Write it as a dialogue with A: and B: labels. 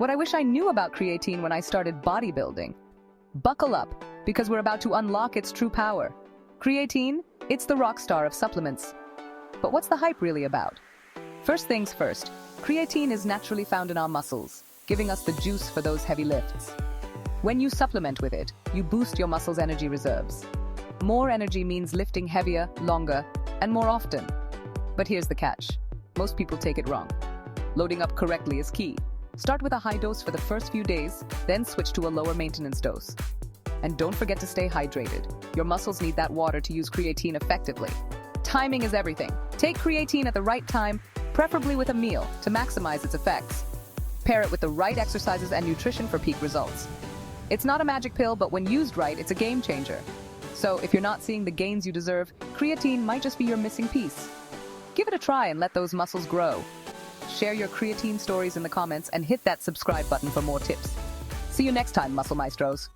A: What I wish I knew about creatine when I started bodybuilding. Buckle up, because we're about to unlock its true power. Creatine, it's the rock star of supplements. But what's the hype really about? First things first, creatine is naturally found in our muscles, giving us the juice for those heavy lifts. When you supplement with it, you boost your muscles' energy reserves. More energy means lifting heavier, longer, and more often. But here's the catch. Most people take it wrong. Loading up correctly is key. Start with a high dose for the first few days, then switch to a lower maintenance dose. And don't forget to stay hydrated. Your muscles need that water to use creatine effectively. Timing is everything. Take creatine at the right time, preferably with a meal, to maximize its effects. Pair it with the right exercises and nutrition for peak results. It's not a magic pill, but when used right, it's a game changer. So if you're not seeing the gains you deserve, creatine might just be your missing piece. Give it a try and let those muscles grow. Share your creatine stories in the comments and hit that subscribe button for more tips. See you next time, Muscle Maestros.